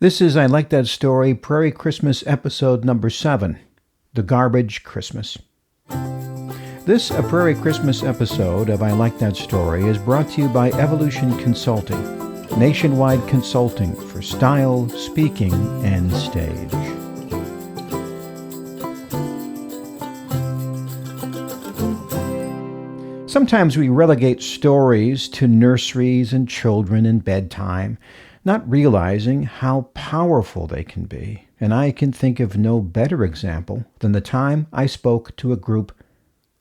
This is I Like That Story, Prairie Christmas episode number 7, The Garbage Christmas. This A Prairie Christmas episode of I Like That Story is brought to you by Evolution Consulting, nationwide consulting for style, speaking, and stage. Sometimes we relegate stories to nurseries and children in bedtime, not realizing how powerful they can be. And I can think of no better example than the time I spoke to a group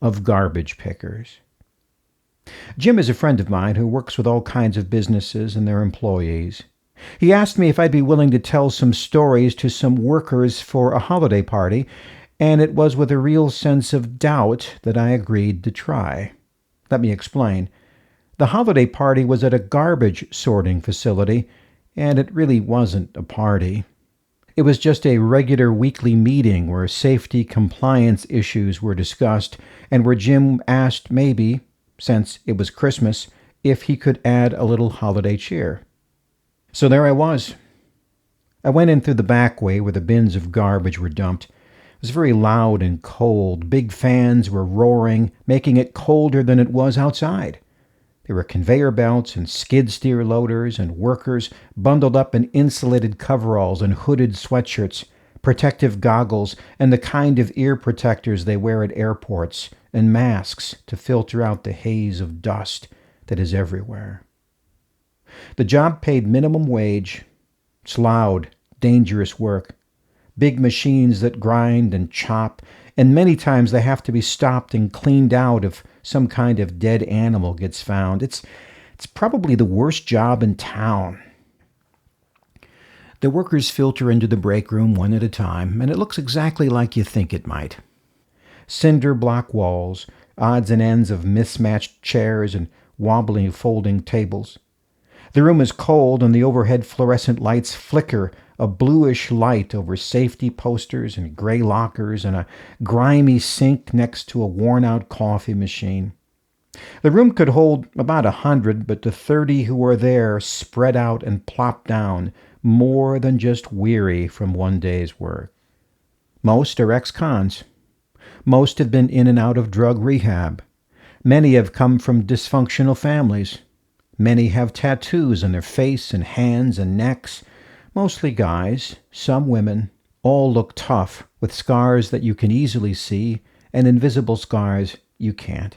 of garbage pickers. Jim is a friend of mine who works with all kinds of businesses and their employees. He asked me if I'd be willing to tell some stories to some workers for a holiday party, and it was with a real sense of doubt that I agreed to try. Let me explain. The holiday party was at a garbage sorting facility, and it really wasn't a party. It was just a regular weekly meeting where safety compliance issues were discussed and where Jim asked maybe, since it was Christmas, if he could add a little holiday cheer. So there I was. I went in through the back way where the bins of garbage were dumped. It was very loud and cold. Big fans were roaring, making it colder than it was outside. There were conveyor belts and skid steer loaders and workers bundled up in insulated coveralls and hooded sweatshirts, protective goggles, and the kind of ear protectors they wear at airports, and masks to filter out the haze of dust that is everywhere. The job paid minimum wage. It's loud, dangerous work. Big machines that grind and chop, and many times they have to be stopped and cleaned out if some kind of dead animal gets found. It's probably the worst job in town. The workers filter into the break room one at a time, and it looks exactly like you think it might. Cinder block walls, odds and ends of mismatched chairs and wobbly folding tables. The room is cold, and the overhead fluorescent lights flicker a bluish light over safety posters and gray lockers and a grimy sink next to a worn-out coffee machine. The room could hold about 100, but the 30 who are there spread out and plop down, more than just weary from one day's work. Most are ex-cons. Most have been in and out of drug rehab. Many have come from dysfunctional families. Many have tattoos on their face and hands and necks. Mostly guys, some women. All look tough, with scars that you can easily see and invisible scars you can't.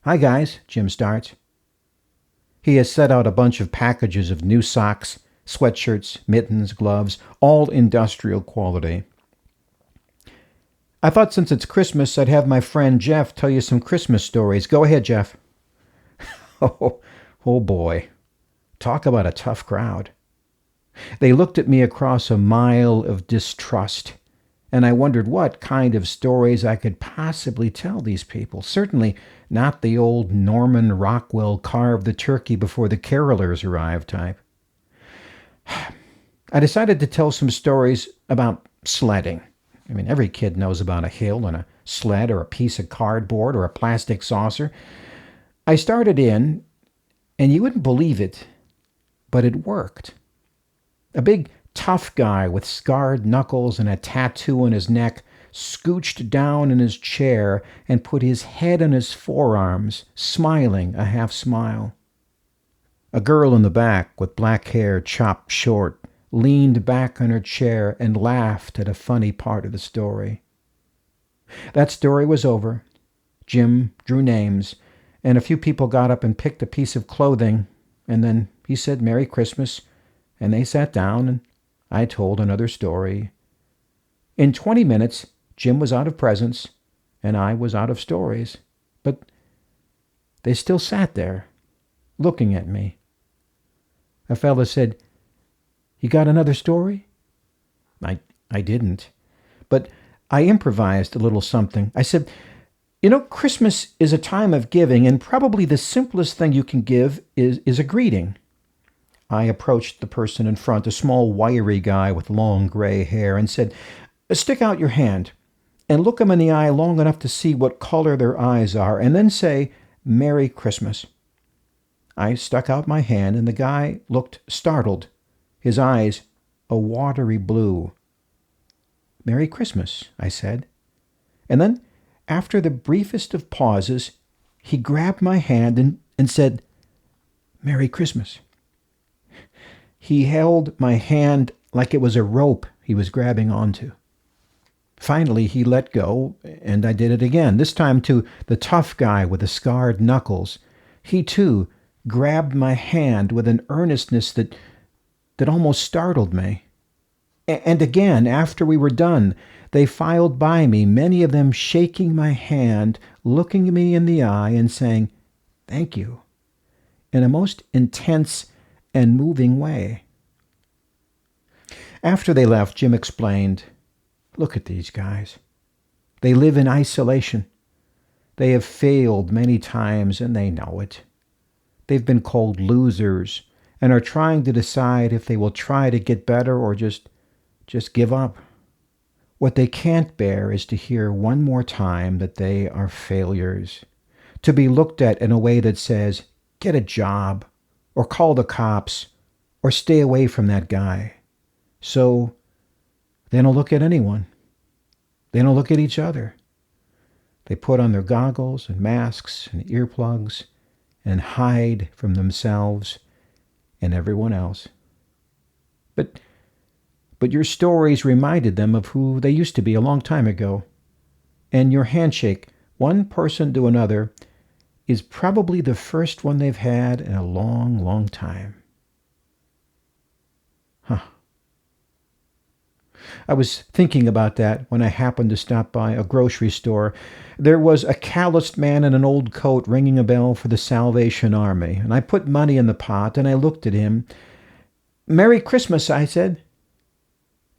"Hi guys," Jim starts. He has set out a bunch of packages of new socks, sweatshirts, mittens, gloves, all industrial quality. "I thought since it's Christmas I'd have my friend Jeff tell you some Christmas stories. Go ahead, Jeff." Oh boy. Talk about a tough crowd. They looked at me across a mile of distrust, and I wondered what kind of stories I could possibly tell these people. Certainly not the old Norman Rockwell carve the turkey before the carolers arrive type. I decided to tell some stories about sledding. I mean, every kid knows about a hill and a sled or a piece of cardboard or a plastic saucer. I started in, and you wouldn't believe it, but it worked. A big, tough guy with scarred knuckles and a tattoo on his neck scooched down in his chair and put his head on his forearms, smiling a half smile. A girl in the back with black hair chopped short leaned back on her chair and laughed at a funny part of the story. That story was over. Jim drew names, and a few people got up and picked a piece of clothing, and then he said Merry Christmas, and they sat down, and I told another story. In 20 minutes, Jim was out of presents, and I was out of stories. But they still sat there, looking at me. A fella said, "You got another story?" I didn't, but I improvised a little something. I said, Christmas is a time of giving, and probably the simplest thing you can give is a greeting." I approached the person in front, a small, wiry guy with long gray hair, and said, "Stick out your hand and look them in the eye long enough to see what color their eyes are, and then say, 'Merry Christmas.'" I stuck out my hand, and the guy looked startled. his eyes a watery blue. "Merry Christmas," I said. And then, after the briefest of pauses, he grabbed my hand and said, "Merry Christmas." He held my hand like it was a rope he was grabbing onto. Finally, he let go, and I did it again, this time to the tough guy with the scarred knuckles. He, too, grabbed my hand with an earnestness that almost startled me. And again, after we were done, they filed by me, many of them shaking my hand, looking me in the eye and saying, "Thank you," in a most intense and moving way. After they left, Jim explained, "Look at these guys. They live in isolation. They have failed many times and they know it. They've been called losers and are trying to decide if they will try to get better or just give up. What they can't bear is to hear one more time that they are failures, to be looked at in a way that says, 'Get a job,' or 'Call the cops,' or 'Stay away from that guy.' So they don't look at anyone. They don't look at each other. They put on their goggles and masks and earplugs and hide from themselves and everyone else. But your stories reminded them of who they used to be a long time ago. And your handshake, one person to another, is probably the first one they've had in a long, long time." I was thinking about that when I happened to stop by a grocery store. There was a calloused man in an old coat ringing a bell for the Salvation Army, and I put money in the pot and I looked at him. "Merry Christmas," I said.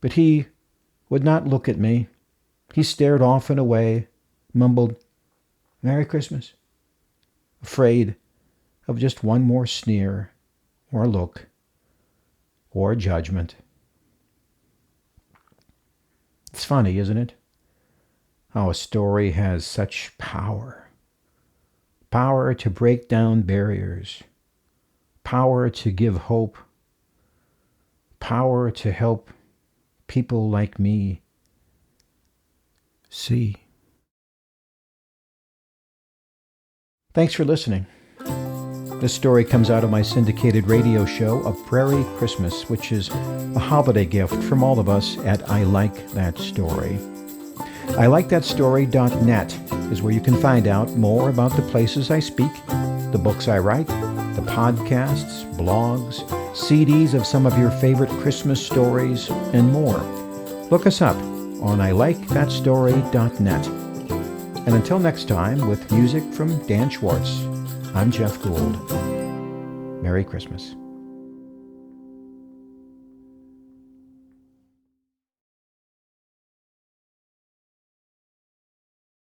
But he would not look at me. He stared off and away, mumbled, "Merry Christmas," afraid of just one more sneer or look or judgment. It's funny, isn't it? How a story has such power. Power to break down barriers. Power to give hope. Power to help people like me see. Thanks for listening. This story comes out of my syndicated radio show, A Prairie Christmas, which is a holiday gift from all of us at I Like That Story. ILikeThatStory.net is where you can find out more about the places I speak, the books I write, the podcasts, blogs, CDs of some of your favorite Christmas stories, and more. Look us up on ILikeThatStory.net. And until next time, with music from Dan Schwartz, I'm Jeff Gould. Merry Christmas.